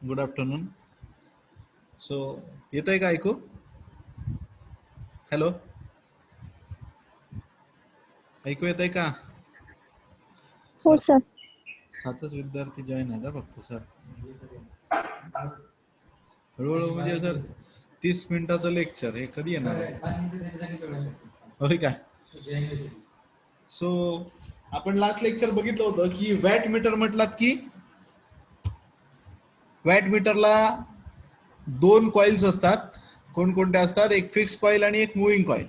Good afternoon. So येतंय का ऐकू? हॅलो, ऐकू येतंय का? हो सात सर. 7च विद्यार्थी जॉईन आहेत फक्त सर. हळूहळू म्हणजे सर 30 मिनिटाचं लेक्चर हे कधी येणार आहे? होय का? सो आपण लास्ट लेक्चर बघितलं होतं की वॅट मीटर म्हटलात की वॅट मीटरला 2 कॉइल्स असतात. कोणकोणत्या असतात? एक फिक्स कॉइल आणि एक मुव्हिंग कॉइल.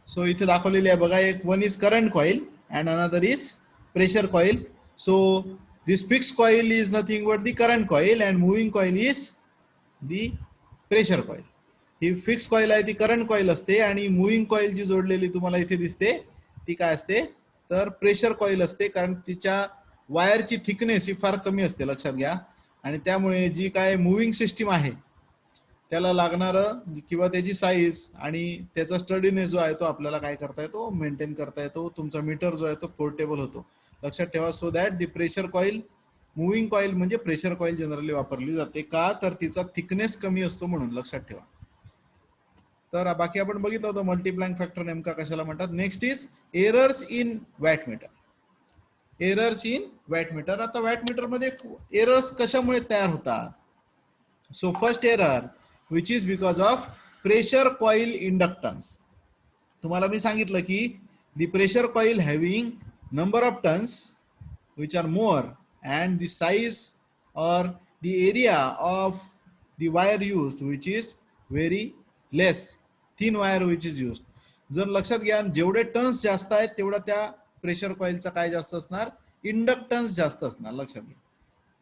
सो इथे दाखवलेली आहे बघा, एक one is current coil and another is pressure coil. So this fix coil is nothing but the current coil and moving coil is the pressure coil. He fix coil आहे ती current coil असते आणि moving coil जी जोडलेली तुम्हाला इथे दिसते ती काय असते तर प्रेशर कॉइल असते, कारण तिच्या वायरची थिकनेस ही फार कमी असते, लक्षात घ्या. आणि त्यामुळे जी काय मुव्हिंग सिस्टीम आहे त्याला लागणारं किंवा त्याची साईज आणि त्याचा स्टडीनेस जो आहे तो आपल्याला काय करता येतो, मेंटेन करता येतो. तुमचा मीटर जो आहे तो पोर्टेबल होतो, लक्षात ठेवा. So that the pressure coil, moving coil म्हणजे प्रेशर कॉइल जनरली वापरली जाते का तर तिचा थिकनेस कमी असतो म्हणून, लक्षात ठेवा. तर बाकी आपण बघितलं होतं मल्टिप्लाइंग फॅक्टर नेमका कशाला म्हणतात. Next is errors in watt meter. Errors in watt meter. आता वॅट मीटर मध्ये एरर्स कशामुळे तयार होतात? So first error which is because of pressure coil inductance. तुम्हाला मी सांगितलं की the pressure coil having number of turns which are more and the size or the area of the wire used which is very less, thin wire which is used. जर लक्षात घ्या जेवढे turns जास्त आहेत तेवढा त्या प्रेशर कॉइलचा काय जास्त असणार, इंडक्टन्स जास्त असणार. लक्षात घ्या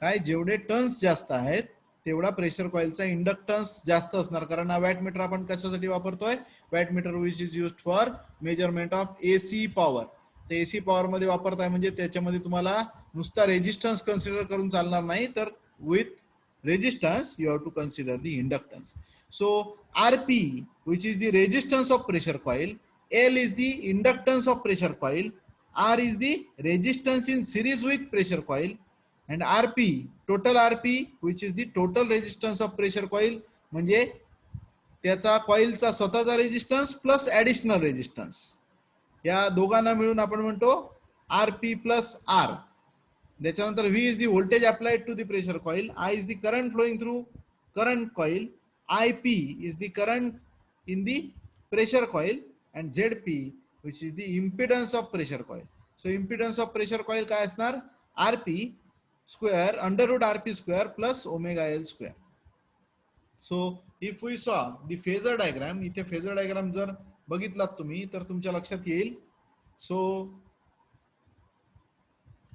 काय, जेवढे टर्न्स जास्त आहेत तेवढा प्रेशर कॉइलचा इंडक्टन्स जास्त असणार. कारण हा वॅट मीटर आपण कशासाठी वापरतोय, watt meter which is used for measurement of AC power. ते एसी पॉवर मध्ये वापरताय म्हणजे त्याच्यामध्ये तुम्हाला नुसता रेजिस्टन्स कन्सिडर करून चालणार नाही, तर with resistance you have to consider the inductance. So RP which is the resistance of pressure coil, L is the inductance of pressure coil, R is the resistance in series with pressure coil, and RP, total RP which is the total resistance of pressure coil, म्हणजे त्याचा कॉइलचा स्वतःचा resistance plus additional resistance, या दोघांना मिळून आपण म्हणतो RP plus R. त्याच्यानंतर V is the voltage applied to the pressure coil, I is the current flowing through current coil, IP is the current in the pressure coil and ZP which is the impedance of pressure coil. So impedance of pressure coil काय असणार, RP square under root RP square plus omega L square. So if we saw the phasor diagram, इथे phasor diagram जर बघितलात तुम्ही तर तुमच्या लक्षात येईल. So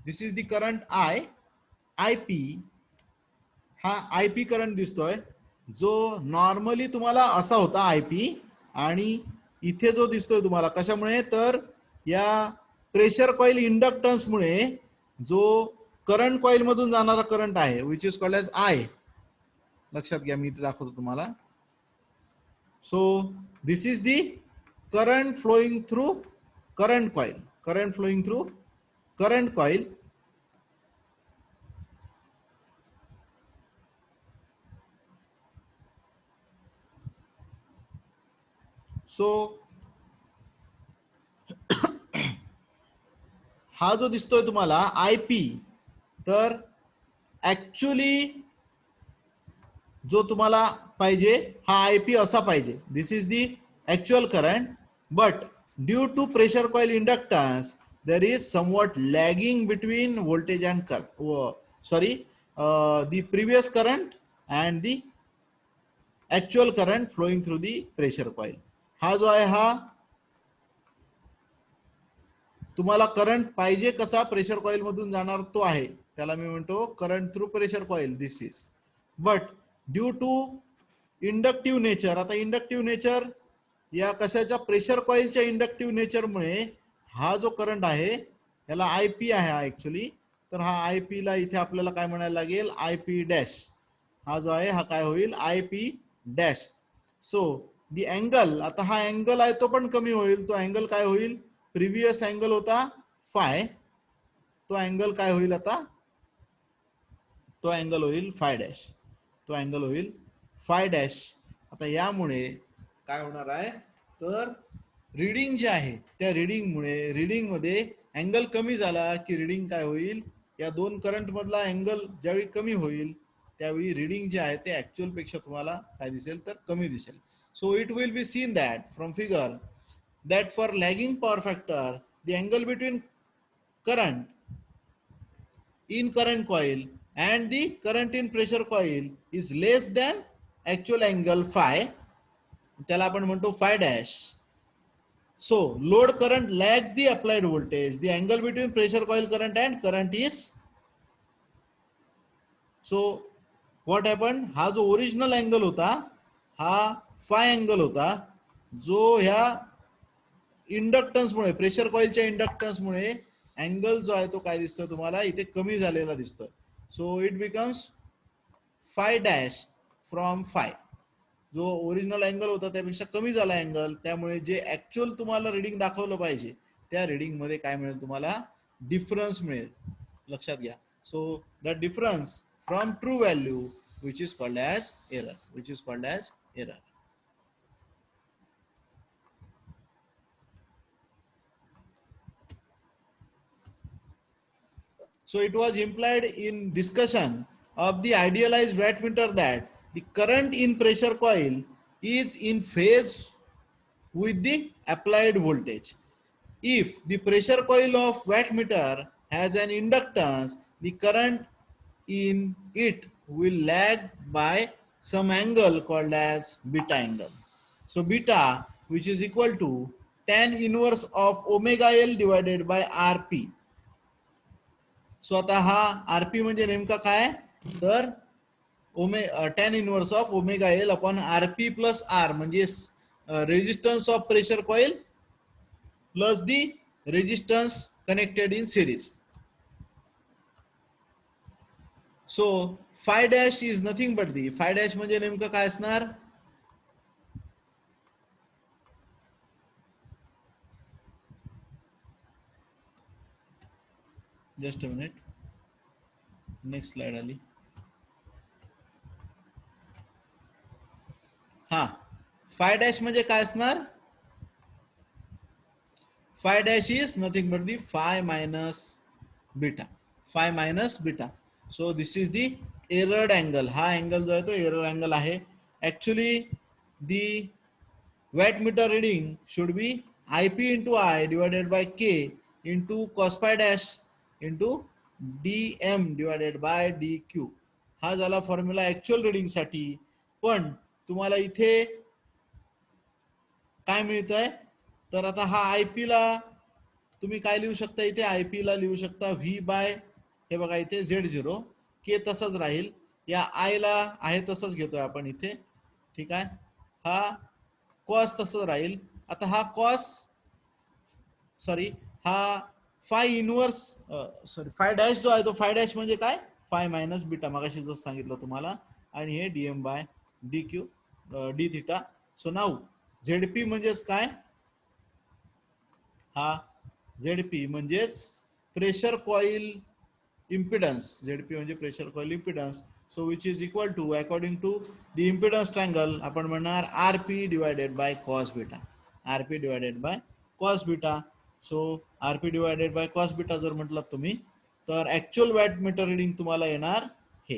this is the current I, IP. हा IP करंट दिसतोय जो नॉर्मली तुम्हाला असा होता IP, आणि इथे जो दिसतोय तुम्हाला कशामुळे, तर या प्रेशर कॉइल इंडक्टन्स मुळे जो करंट कॉइल मधून जाणारा करंट आहे which is called as I. लक्षात घ्या मी इथे दाखवतो तुम्हाला. So this is the current flowing through current coil, current flowing through current coil. So हा जो दिसतोय तुम्हाला IP, तर ऍक्च्युअली जो तुम्हाला पाहिजे हा IP असा पाहिजे. This is the actual current, but due to pressure coil inductance there is somewhat lagging between voltage and current, the previous current and the actual current flowing through the pressure coil. हा जो आहे हा तुम्हाला current पाहिजे कसा pressure coil मधून जाणार तो आहे, त्याला मी म्हणतो current through pressure coil. This is but due to inductive nature. आता इंडक्टिव्ह नेचर या कशाच्या, प्रेशर कॉइलच्या इंडक्टिव्ह नेचरमुळे हा जो करंट आहे याला IP आहे हा ऍक्च्युअली, तर हा IP ला इथे आपल्याला काय म्हणायला लागेल, IP डॅश. हा जो आहे हा काय होईल, IP डॅश. सो दी अँगल, आता हा अँगल आहे तो पण कमी होईल. तो अँगल काय होईल, प्रिव्हियस अँगल होता फाय, तो अँगल काय होईल आता तो अँगल होईल फाय डॅश, तो अँगल होईल फाय डॅश. आता यामुळे काय होणार आहे, तर रीडिंग जे आहे त्या रीडिंगमुळे, रीडिंगमध्ये अँगल कमी झाला की रीडिंग काय होईल, या दोन करंट मधला अँगल ज्यावेळी कमी होईल त्यावेळी रीडिंग जे आहे ते ऍक्च्युअल पेक्षा तुम्हाला काय दिसेल, तर कमी दिसेल. So it will be seen that from figure that for lagging power factor the angle between current in current coil and the current in pressure coil is less than actual angle phi, त्याला आपण म्हणतो phi dash. So load current lags the applied voltage, the angle between pressure coil current and current is, so what happened, हा जो original angle होता हा five angle होता, जो ह्या इंडक्टन्समुळे, प्रेशर कॉइलच्या इंडक्टन्समुळे अँगल जो आहे तो काय दिसतोय तुम्हाला इथे कमी झालेला दिसतोय. So it becomes five dash from five, जो ओरिजिनल अँगल होता त्यापेक्षा कमी झाला अँगल, त्यामुळे जे ऍक्च्युअल तुम्हाला रिडिंग दाखवलं पाहिजे त्या रिडिंग मध्ये काय मिळेल, तुम्हाला डिफरन्स मिळेल. लक्षात घ्या. So the difference from true value which is called as error, which is called as error. So it was implied in discussion of the idealized wattmeter that the current in pressure coil is in phase with the applied voltage. If the pressure coil of wattmeter has an inductance, the current in it will lag by some angle called as beta angle. So beta, which is equal to tan inverse of omega L divided by Rp. So आता हा RP म्हणजे नेमका काय, तर tan inverse of omega L upon RP plus R, म्हणजे resistance of pressure coil plus the resistance connected in series. So phi dash is nothing but the, phi dash म्हणजे नेमकं काय असणार, just a minute, next slide आली. हा phi dash म्हणजे काय असणार, phi dash is nothing but the phi minus beta, phi minus beta. So this is the एरर्ड angle, हा अँगल जो आहे तो एरर अँगल आहे. Actually the wattmeter reading should be IP into I divided by K into cos phi dash into DM divided by DQ. हा झाला formula actual reading साठी. पण तुम्हाला इथे काय मिळतंय, तर आता हा IP ला तुम्ही काय लिहू शकता, इथे IP ला लिहू शकता V बाय, हे बघा इथे Z0, K तसंच राहील, या I ला आहे तसंच घेतोय आपण इथे. ठीक आहे, हा कॉस तसंच राहील. आता हा कॉस, सॉरी, हा five inverse, sorry five dash जो आहे तो फाय डॅश म्हणजे काय, फाय मायनस बीटा, मगाशी जसं सांगितलं तुम्हाला, आणि हे DM by DQ D theta. So now ZP म्हणजेच काय, हा ZP म्हणजेच प्रेशर कॉइल इम्पिडन्स, ZP म्हणजे pressure coil impedance. So which is equal to, according to the impedance triangle, आपण म्हणणार RP divided by cos beta, RP divided by cos beta. So RP divided by cos beta जर म्हटलं तुम्ही, तर actual wattmeter reading तुम्हाला येणार हे.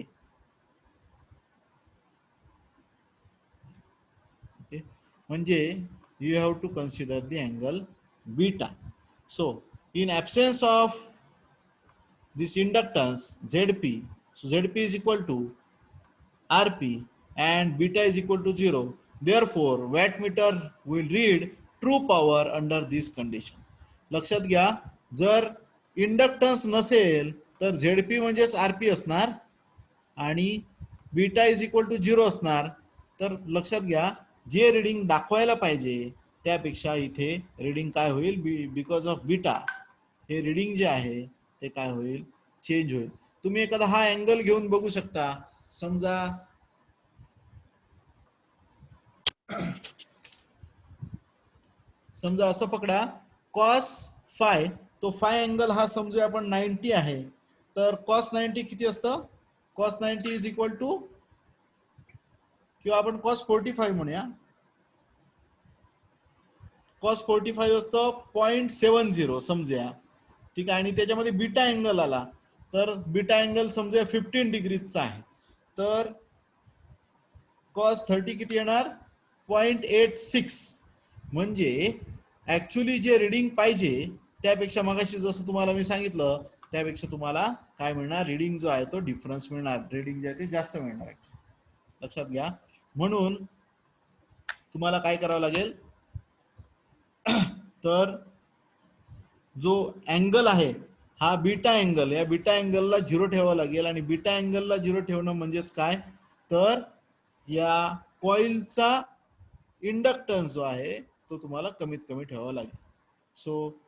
Okay, म्हणजे you have to consider the angle beta. So in absence of this inductance ZP, so ZP is equal to RP and beta is equal to 0. Therefore wattmeter will read true power under this condition. लक्षात घ्या, जर inductance नसेल तर ZP म्हणजेच RP असणार आणि beta is equal to 0 असणार. तर लक्षात घ्या, जे रीडिंग दाखवायला पाहिजे त्यापेक्षा इथे रीडिंग काय होईल, बिकॉज ऑफ बीटा हे रीडिंग जे आहे ते काय होईल, चेंज होईल. तुम्ही एखादा हा अँगल घेऊन बघू शकता. समजा असं पकडा, कॉस फाय, तो फाय अँगल हा समजूया आपण 90 आहे, तर कॉस 90 किती असतं, कॉस 90 इज इक्वल टू, किंवा आपण कॉस 45 म्हणूया. कॉस 45 असतं 0.70 समजूया. ठीक आहे. आणि त्याच्यामध्ये बीटा अँगल आला तर बीटा अँगल समजूया 15 डिग्रीचा आहे. तर कॉस 30 किती येणार? 0.86. म्हणजे ऍक्च्युली जे रिडिंग पाहिजे त्यापेक्षा मगाशी जसं तुम्हाला मी सांगितलं त्यापेक्षा तुम्हाला काय मिळणार? रिडिंग जो आहे तो डिफरन्स मिळणार. रिडिंग जे आहे ते जास्त मिळणार. लक्षात घ्या. म्हणून तुम्हाला काय करावं लागेल, तर जो अँगल आहे हा बीटा अँगल, या बीटा अँगलला 0 ठेवावं लागेल. आणि बीटा अँगलला 0 ठेवणं म्हणजेच काय, तर या कॉइलचा इंडक्टन्स जो आहे तो तुम्हाला कमीत कमी ठेवावा लागेल. सो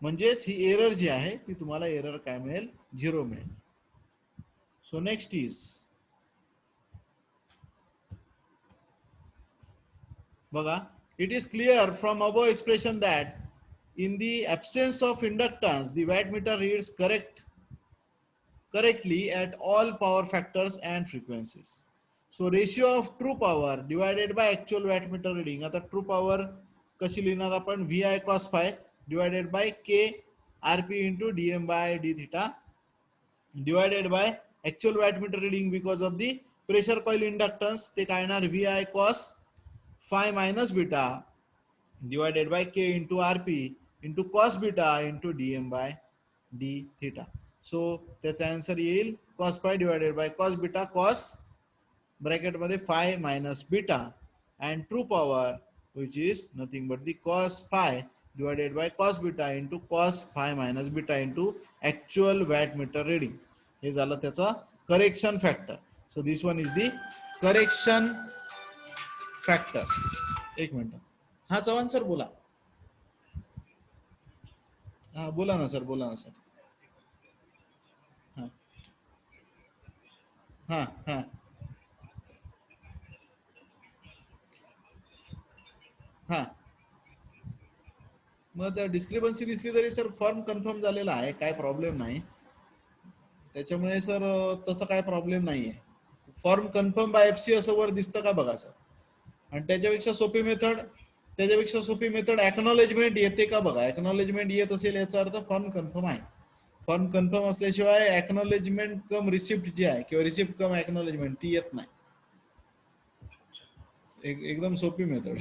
म्हणजेच ही एरर जी आहे ती तुम्हाला एरर काय मिळेल? 0 मिळेल. सो नेक्स्ट इज, बघा, it is clear from above expression that in the absence of inductance the wattmeter reads correctly at all power factors and frequencies. So ratio of true power divided by actual wattmeter reading. आता true power कशी लिहिणार आपण? VI cos phi divided by K RP into dm by d theta divided by actual wattmeter reading because of the pressure coil inductance. ते काय येणार? VI cos phi minus beta divided by K into RP into cos beta into dm by d theta. So त्याचा answer येईल cos phi divided by cos beta cos bracket मध्ये phi minus beta and true power which is nothing but the cos phi divided by cos beta into cos phi minus beta into actual wattmeter reading. हे झालं त्याचा correction factor. So this one is the correction factor. एक minute. हा Chavan sir बोला. हा बोला ना sir, बोला ना सर. हा हा हा हा मग त्या डिस्क्रिपन्सी दिसली तरी सर फॉर्म कन्फर्म झालेला आहे, काय प्रॉब्लेम नाही. त्याच्यामुळे सर तसं काय प्रॉब्लेम नाहीये. फॉर्म कन्फर्म बाय एफसी असं वर दिसतं का बघा सर. आणि त्याच्यापेक्षा सोपी मेथड एक्नॉलेजमेंट येते का बघा. एक्नॉलेजमेंट येत असेल याचा अर्थ फॉर्म कन्फर्म आहे. फॉर्म कन्फर्म असल्याशिवाय एक्नॉलेजमेंट कम रिसिप्ट जी आहे किंवा रिसिप्ट कम एक्नॉलेजमेंट ती येत नाही. एकदम सोपी मेथड.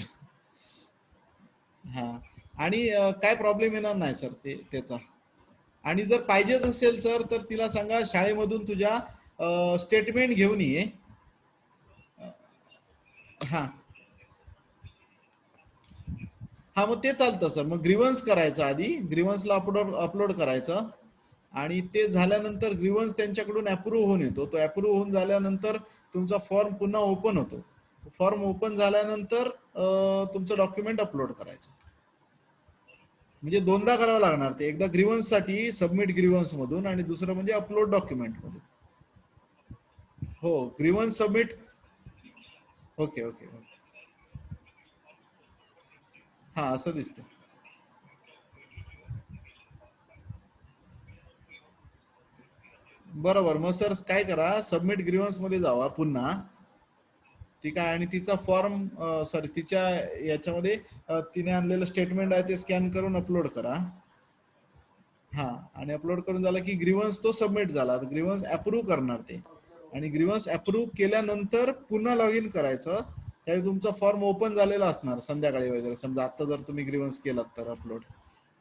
हा. आणि काय प्रॉब्लेम येणार नाही सर त्याचा. आणि जर पाहिजेच असेल सर तर तिला सांगा शाळेमधून तुझ्या स्टेटमेंट घेऊन ये. हा हा मग ते चालतं सर. मग ग्रीवन्स करायचं आधी, ग्रीवन्सला अपलोड करायचं. आणि ते झाल्यानंतर ग्रीवन्स त्यांच्याकडून अप्रूव्ह होऊन येतो. तो अप्रूव्ह होऊन झाल्यानंतर तुमचा फॉर्म पुन्हा ओपन होतो. फॉर्म ओपन झाल्यानंतर तुमचं डॉक्युमेंट अपलोड करायचं. म्हणजे दोनदा करावं लागणार ते. एकदा ग्रीवन्स साठी सबमिट ग्रीवन्स मधून आणि दुसरं म्हणजे अपलोड डॉक्युमेंट मधून. हो ग्रीवन्स सबमिट. Okay okay. हा असं दिसतं. बरोबर. मग सर काय करा, सबमिट ग्रीवन्स मध्ये जावा पुन्हा. ठीक आहे. आणि तिचा फॉर्म सॉरी तिच्या याच्यामध्ये तिने आणलेलं स्टेटमेंट आहे ते स्कॅन करून अपलोड करा. हा. आणि अपलोड करून झाला की ग्रीवन्स तो सबमिट झाला. ग्रीवन्स अप्रूव्ह करणार ते. आणि ग्रीवन्स अप्रूव्ह केल्यानंतर पुन्हा लॉग इन करायचं. त्यावेळी तुमचा फॉर्म ओपन झालेला असणार संध्याकाळी वगैरे. समजा आता जर तुम्ही ग्रीवन्स केलात तर अपलोड,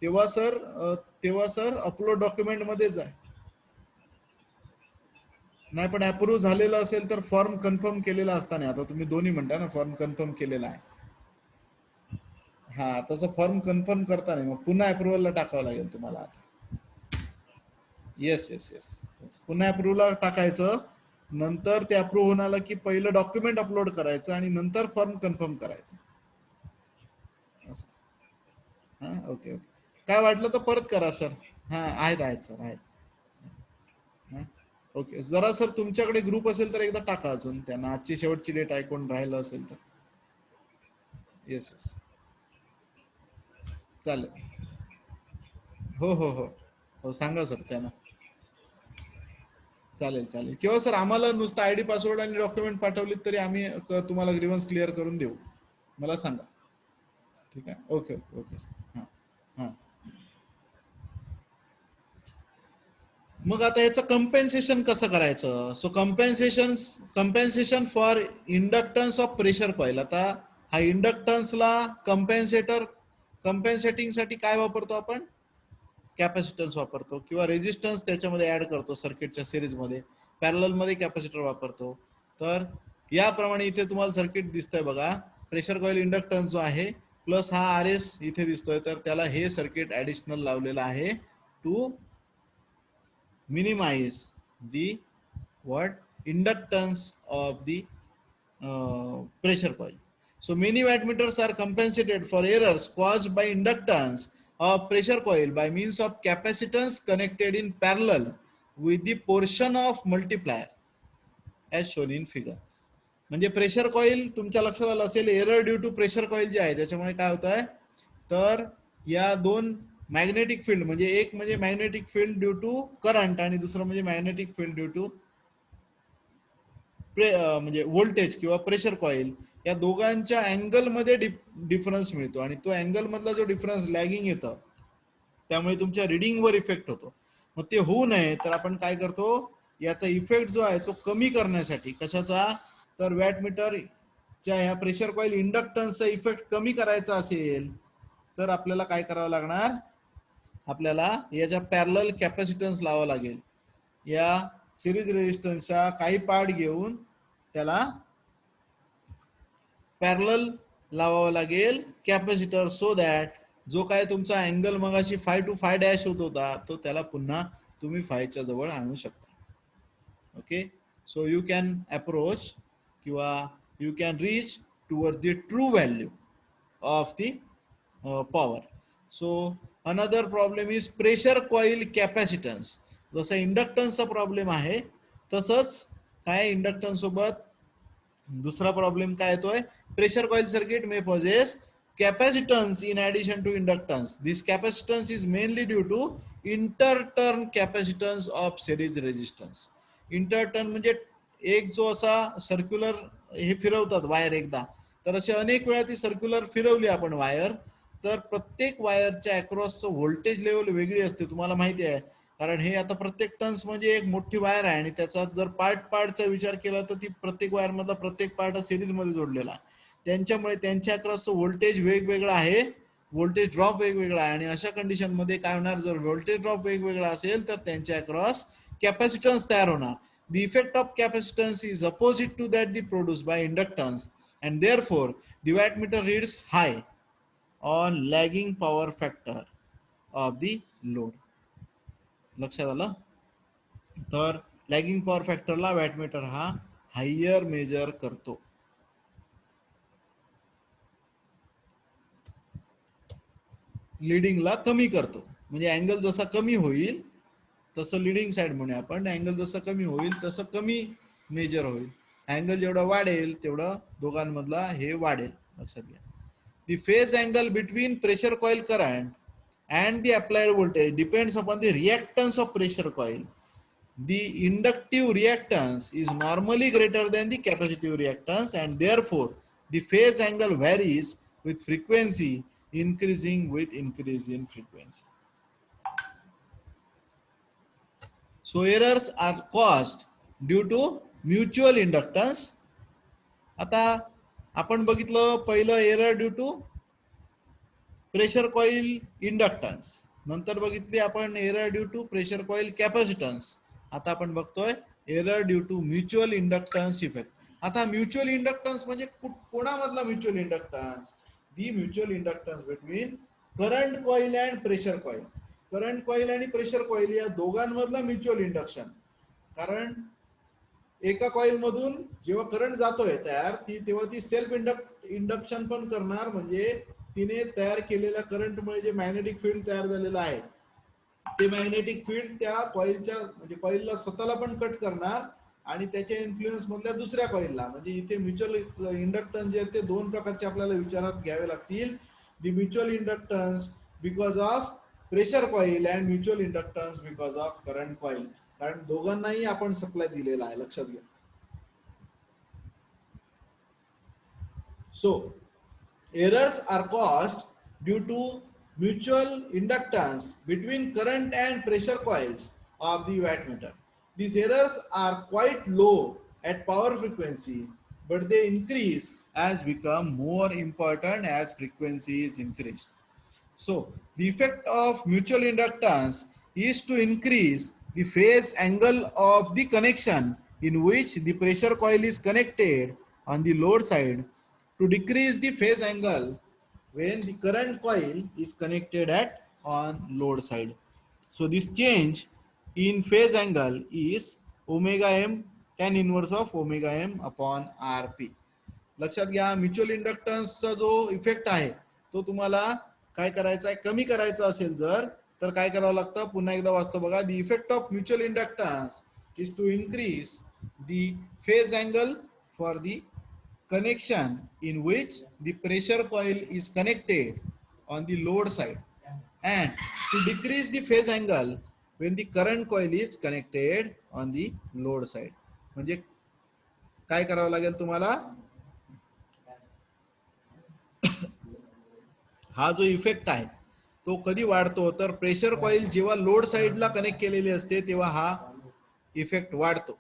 तेव्हा सर अपलोड डॉक्युमेंट मध्ये जा. नाही पण अप्रूव्ह झालेलं असेल तर फॉर्म कन्फर्म केलेला असताना, आता तुम्ही दोन्ही म्हणता ना फॉर्म कन्फर्म केलेला आहे. हा तसं फॉर्म कन्फर्म करता नाही, मग पुन्हा अप्रुव्हलला टाकावं लागेल तुम्हाला आता. Yes yes yes. पुन्हा अप्रुव्हलला टाकायचं. नंतर ते अप्रूव्ह होऊन आलं की पहिलं डॉक्युमेंट अपलोड करायचं आणि नंतर फॉर्म कन्फर्म करायचं. असं. हा ओके ओके. काय वाटलं तर परत करा सर. हा आहेत सर आहेत. ओके. जरा सर तुमच्याकडे ग्रुप असेल तर एकदा टाका अजून त्यांना. आजची शेवटची डेट आहे, कोण राहिलं असेल तर. येस येस चालेल. हो हो हो हो सांगा सर त्यांना. चालेल चालेल. किंवा सर आम्हाला नुसतं आयडी पासवर्ड आणि डॉक्युमेंट पाठवलीत तरी आम्ही तुम्हाला ग्रीव्हन्स क्लिअर करून देऊ. मला सांगा. ठीक आहे. Okay okay okay sir. हां हां. मग आता याचं कंपेन्सेशन कसं करायचं? So compensation for inductance of pressure coil. आता हा इंडक्टन्सला कंपेन्सेटिंग साठी काय वापरतो आपण? कॅपॅसिटन्स वापरतो किंवा रेजिस्टन्स त्याच्यामध्ये ऍड करतो सर्किटच्या सिरीजमध्ये. पॅरलल मध्ये कॅपॅसिटर वापरतो. तर याप्रमाणे इथे तुम्हाला सर्किट दिसतंय बघा. प्रेशर कॉईल इंडक्टन्स जो आहे प्लस हा आर एस इथे दिसतोय, तर त्याला हे सर्किट ऍडिशनल लावलेलं आहे to minimize the what inductance of the pressure coil. So many wattmeters are compensated for errors caused by inductance of pressure coil by means of capacitance connected in parallel with the portion of multiplier as shown in figure. म्हणजे pressure coil तुमच्या लक्षात आलं असेल, error due to pressure coil जे आहे त्याच्यामुळे काय होत आहे, तर या दोन मॅग्नेटिक फील्ड, म्हणजे एक म्हणजे magnetic field due to current आणि दुसरं म्हणजे मॅग्नेटिक फील्ड ड्यू टू म्हणजे व्होल्टेज किंवा प्रेशर कॉईल, या दोघांच्या अँगल मध्ये डिफरन्स मिळतो आणि तो अँगल मधला जो डिफरन्स लॅगिंग येतं त्यामुळे तुमच्या रिडिंगवर इफेक्ट होतो. मग ते होऊ नये तर आपण काय करतो, याचा इफेक्ट जो आहे तो कमी करण्यासाठी, कशाचा, तर वॅटमीटरच्या ह्या प्रेशर कॉईल इंडक्टन्सचा इफेक्ट कमी करायचा असेल तर आपल्याला काय करावं लागणार, आपल्याला याच्या पॅरलल कॅपॅसिटन्स लावावं लागेल. या सिरीज रेजिस्टन्सचा काही पार्ट घेऊन त्याला पॅरलल लावावं लागेल कॅपॅसिटर, सो दॅट जो काय तुमचा अँगल मगाशी 5 to 5 डॅश होत होता तो त्याला पुन्हा तुम्ही 5च्या जवळ आणू शकता. Okay, so you can approach किंवा you can reach towards the true value of the power. So another problem is pressure coil capacitance. जसं इंडक्टन्सचा प्रॉब्लेम आहे तसंच काय इंडक्टन्स सोबत दूसरा प्रॉब्लेम काय येतोय, प्रेशर कॉईल सर्किट में possess capacitance in addition to inductance. This capacitance is mainly due to interturn capacitance of series resistance. Inter-turn म्हणजे एक जो असा सर्क्युलर हे फिरवतात वायर एकदा, तर असे अनेक वेळा ती सर्क्युलर फिरवली आपण वायर, तर प्रत्येक वायरच्या अक्रॉसचं व्होल्टेज लेवल वेगळी असते, तुम्हाला माहिती आहे. कारण हे आता प्रत्येक टर्न्स म्हणजे एक मोठी वायर आहे आणि त्याचा जर पार्टचा विचार केला तर ती प्रत्येक वायर मधला प्रत्येक पार्ट सिरीज मध्ये जोडलेला आहे. त्यांच्यामुळे त्यांच्या अक्रॉसचं व्होल्टेज वेगवेगळं आहे, व्होल्टेज ड्रॉप वेगवेगळा आहे आणि अशा कंडिशन मध्ये काय होणार, जर व्होल्टेज ड्रॉप वेगवेगळा असेल तर त्यांच्या अक्रॉस कॅपॅसिटन्स तयार होणार. The effect of capacitance is opposite to that the produced by inductance and therefore the wattmeter reads high on lagging power factor of the load. लक्षात आलं. तर लॅगिंग पॉवर फॅक्टरला वॅटमीटर हा हायर मेजर करतो. लिडिंगला कमी करतो, म्हणजे अँगल जसा कमी होईल तसं लिडिंग साइड म्हणूया आपण, अँगल जसं कमी होईल तसं कमी मेजर होईल. अँगल जेवढा वाढेल तेवढं दोघांमधला हे वाढेल. लक्षात घ्या. The phase angle between pressure coil current and the applied voltage depends upon the reactance of pressure coil. The inductive reactance is normally greater than the capacitive reactance and therefore the phase angle varies with frequency increasing with increase in frequency. So errors are caused due to mutual inductance. आता आपण बघितलं पहिलं error due to pressure coil inductance, नंतर बघितली आपण error due to pressure coil capacitance, आता आपण बघतोय error due to mutual inductance effect. आता म्युच्युअल इंडक्टन्स म्हणजे कोणामधला mutual inductance, the mutual inductance between current coil and pressure coil. Current coil आणि प्रेशर कॉईल या दोघांमधला म्युच्युअल इंडक्शन. कारण एका कॉईल मधून जेव्हा करंट जातोय तयार तेव्हा ती सेल्फ इंडक्शन पण करणार, म्हणजे तिने तयार केलेल्या करंटमुळे जे मॅग्नेटिक फील्ड तयार झालेलं आहे ते मॅग्नेटिक फील्ड त्या कॉईलच्या म्हणजे कॉईलला स्वतःला पण कट करणार आणि त्याच्या इन्फ्लुएन्स मधल्या दुसऱ्या कॉईलला. म्हणजे इथे म्युच्युअल इंडक्टन्स जे ते दोन प्रकारचे आपल्याला विचारात घ्यावे लागतील. The mutual inductance because of pressure coil and mutual inductance because of current coil. कारण दोघांनाही आपण सप्लाय दिलेला आहे, लक्षात घ्या. So errors are caused due to mutual inductance between current and pressure coils of the wattmeter. These errors are quite low at power frequency, but they increase as become more important as frequency is increased. So the effect of mutual inductance is to increase the phase angle of the connection in which the pressure coil is connected on the load side, to decrease the phase angle when the current coil is connected at on load side. So this change in phase angle is omega m, tan inverse of omega m upon rp. लक्षात घ्या, mutual इंडक्टन्सचा जो effect आहे तो तुम्हाला काय करायचा आहे, कमी करायचा असेल जर, तर काय करावं लागतं, पुन्हा एकदा वाचतो बघा. The effect of mutual inductance is to increase the phase angle for the connection in which the pressure coil is connected on the load side, and to decrease the phase angle when the current coil is connected on the load side. म्हणजे काय करावं लागेल तुम्हाला, हा जो effect आहे तो कधी वाढतो, तर प्रेशर कॉइल जेव्हा लोड साइडला कनेक्ट केलेली असते तेव्हा हा इफेक्ट वाढतो.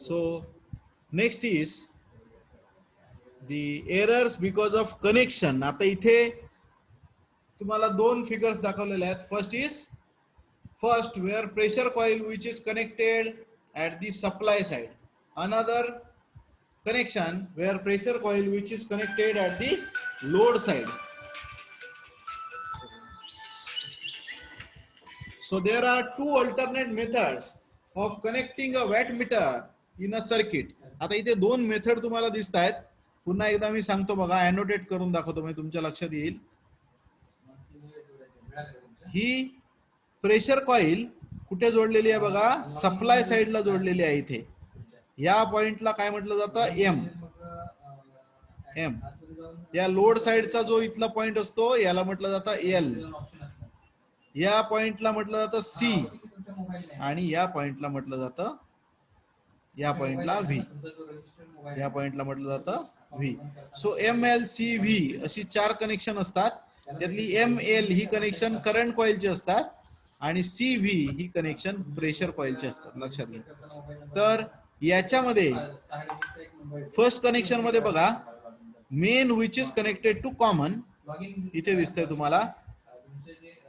So next is the errors because of connection. आता इथे तुम्हाला दोन फिगर्स दाखवलेले आहेत. first where pressure coil which is connected at the supply side, another connection where pressure coil which is connected at the load side. So there are two alternate methods of connecting a wattmeter in a circuit. आता इथे दोन method तुम्हाला दिसत आहेत. पुन्हा एकदा मी सांगतो बघा, एनोटेट करून दाखवतो, म्हणजे तुमच्या लक्षात येईल. ही प्रेशर कॉइल कुठे जोडलेली आहे बघा, सप्लाय साइडला जोडलेली आहे. इथे या पॉइंटला काय म्हटलं जातं, एम. या लोड साइडचा जो इथला पॉइंट असतो याला म्हटलं जातं एल. या पॉइंटला म्हटलं जातं सी, आणि या पॉइंटला म्हटलं जातं, या पॉइंटला व्ही, या पॉइंटला म्हटलं जातं V. So M L C V अशी चार कनेक्शन असतात. त्यातली एम एल ही कनेक्शन करंट कॉइलची असतात, आणि सी व्ही ही कनेक्शन प्रेशर कॉइलची असतात, लक्षात घ्या. तर याच्यामध्ये फर्स्ट कनेक्शन मध्ये बघा, main which is connected to common, इथे दिसतंय तुम्हाला,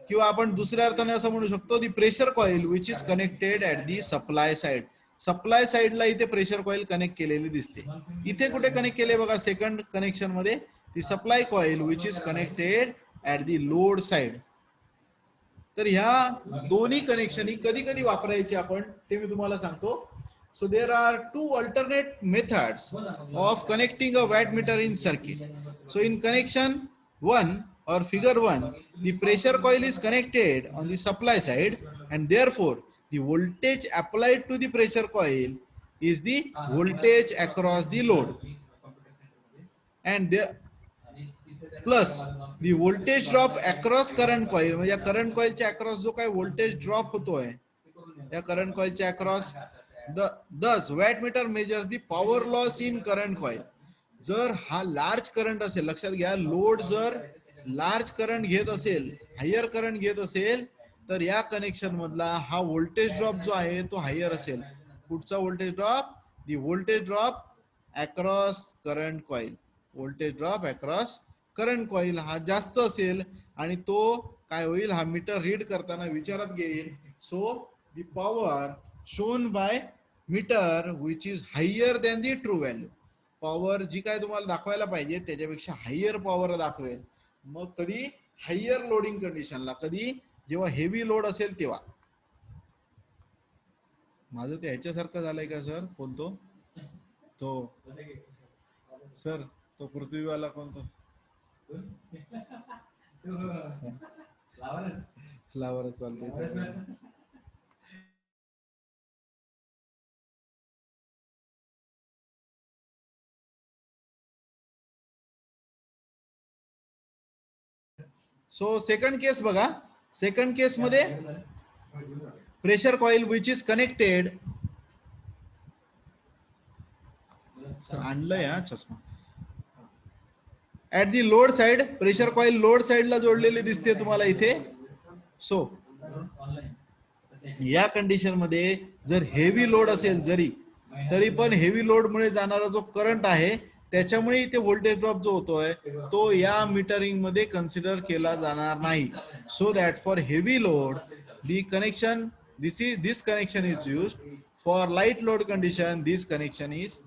किंवा आपण दुसऱ्या अर्थाने असं म्हणू शकतो, दी pressure coil which is connected at the supply side. Supply साइडला इथे प्रेशर कॉइल कनेक्ट केलेली दिसते. इथे कुठे कनेक्ट केले बघा, सेकंड कनेक्शन मध्ये, the supply coil which is connected at the load side. तर ह्या दोन्ही कनेक्शन ही कधी कधी वापरायची आपण, ते मी तुम्हाला सांगतो. So there are two alternate methods of connecting a wattmeter in circuit. So in connection 1 or figure 1, the pressure coil is connected on the supply side, and therefore the voltage applied to the pressure coil is the voltage across the load, and the plus the voltage drop across current coil. म्हणजे current कॉइलच्या across जो काय voltage drop होतोय या current कॉइलच्या across, thus wattmeter measures the power loss in current coil. जर हा large current असेल, लक्षात घ्या, लोड जर लार्ज करंट घेत असेल, हायर करंट घेत असेल, तर या कनेक्शन मधला हा व्होल्टेज ड्रॉप जो आहे तो हायर असेल. कुठचा voltage drop, the voltage drop across current coil. Voltage drop across current coil हा जास्त असेल, आणि तो काय होईल, हा मीटर रीड करताना विचारात घेईल. So the power shown by meter which is higher than the true value. Power जी काय तुम्हाला दाखवायला पाहिजे त्याच्यापेक्षा हायर पॉवर दाखवेल. मग कधी, हायर लोडिंग कंडिशनला, कधी जेव्हा हेवी लोड असेल तेव्हा. माझं ते ह्याच्यासारखं झालंय का सर, कोणतो तो सर, तो पृथ्वीवाला कोणतो, फ्लावरच चालतंय. सो सेकंड केस बघा, सेकंड केस मध्ये pressure coil which is connected, आणलंय हा चष्मा, at the load side, pressure coil load साइडला जोडलेली दिसते तुम्हाला इथे. सो या कंडिशन मध्ये जर हेवी लोड असेल जरी, तरी पण हेवी लोड मुळे जाणारा जो करंट आहे त्याच्यामुळे इथे व्होल्टेज ड्रॉप जो होतोय तो या मीटरिंग मध्ये कन्सिडर केला जाणार नाही. So that for heavy load the connection, this connection is used. For light load condition this connection is.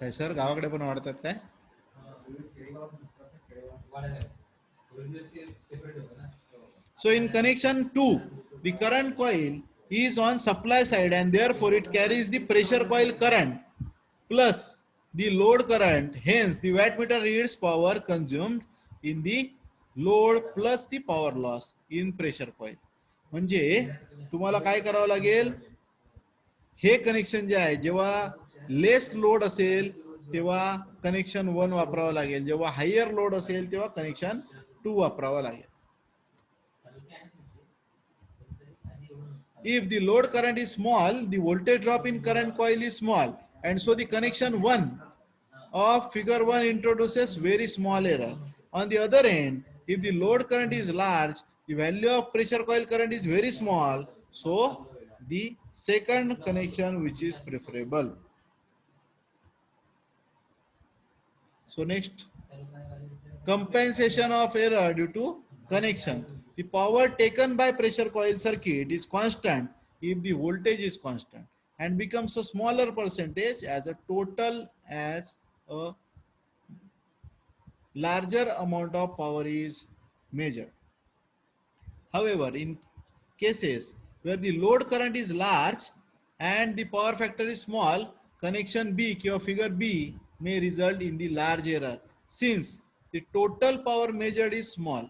काय सर गावाकडे पण वाढतात काय? So in connection 2, the current coil is on supply side and therefore it carries the pressure coil current plus the load current. Hence the wattmeter reads power consumed in the load plus the power loss in pressure coil. म्हणजे तुम्हाला काय करावं लागेल, हे connection जे आहे जेव्हा लेस load असेल तेव्हा कनेक्शन 1 वापरावं लागेल, जेव्हा हायर लोड असेल तेव्हा कनेक्शन 2 वापरावं लागेल. If the load current is small, the voltage drop in current coil is small, and so the connection 1 of figure 1 introduces very small error. On the other hand, if the load current is large, the value of pressure coil current is very small, so the second connection which is preferable. So next, compensation of error due to connection. The power taken by pressure coil circuit is constant if the voltage is constant and becomes a smaller percentage as a total as a larger amount of power is measured. However, in cases where the load current is large and the power factor is small, connection B or figure B may result in the large error since the total power measured is small.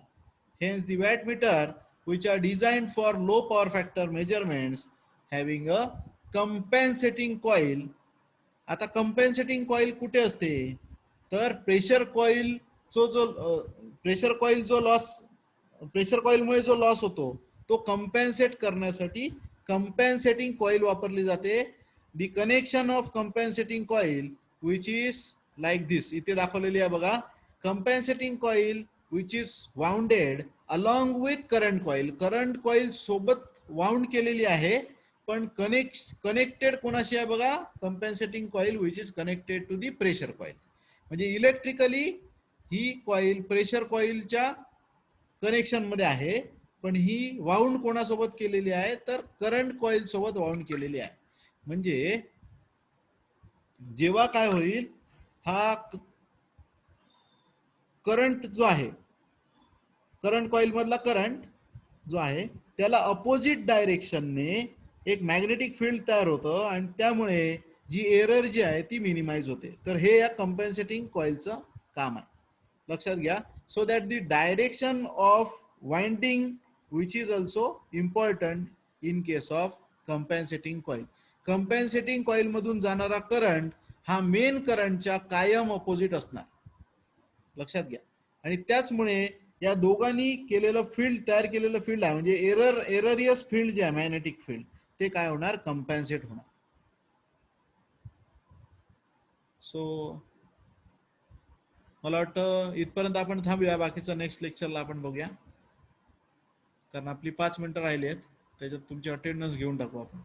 Hence, the wattmeter which are designed for low power factor measurements having a compensating coil. आता कंपेन्सेटिंग coil कुठे असते, तर pressure coil pressure coil जो loss, pressure कॉइलमुळे जो loss होतो तो कंपेन्सेट करण्यासाठी कंपेन्सेटिंग coil वापरली जाते. The connection of compensating coil which is like this, इथे दाखवलेली आहे बघा. Compensating coil which is wounded along with current coil, current coil सोबत वाउंड केलेली आहे पण कनेक्टेड कोणाशी आहे बघा, compensating coil which is connected to the pressure coil. म्हणजे इलेक्ट्रिकली ही कॉइल प्रेशर कॉइलच्या कनेक्शन मध्ये आहे पण ही वाउंड कोणासोबत केलेली आहे, तर करंट कॉइल सोबत वाउंड केलेली आहे. म्हणजे जेव्हा काय होईल, हा करंट जो आहे, करंट कॉइल मधला करंट जो आहे त्याला अपोजिट डायरेक्शनने एक मॅग्नेटिक फील्ड तयार होतं आणि त्यामुळे जी एरर जी आहे ती मिनिमाइज होते. तर हे या कंपेन्सेटिंग कॉइलचं काम आहे, लक्षात घ्या. So that the direction of winding which is also important in case of compensating coil. Compensating coil मधून जाणारा करंट हा मेन करंटच्या कायम अपोजिट असणार, लक्षात घ्या. आणि त्याचमुळे या दोघांनी केलेलं फील्ड, तयार केलेलं फील्ड आहे म्हणजे एररियस फील्ड जे आहे मॅग्नेटिक फील्ड, ते काय होणार, कंपेन्सेट होणार. सो मला वाटतं इथपर्यंत आपण थांबूया, बाकीचं नेक्स्ट लेक्चरला आपण बघूया, कारण आपली 5 मिनिटं राहिली आहेत, त्याच्यात तुमची अटेंडन्स घेऊन टाकू आपण.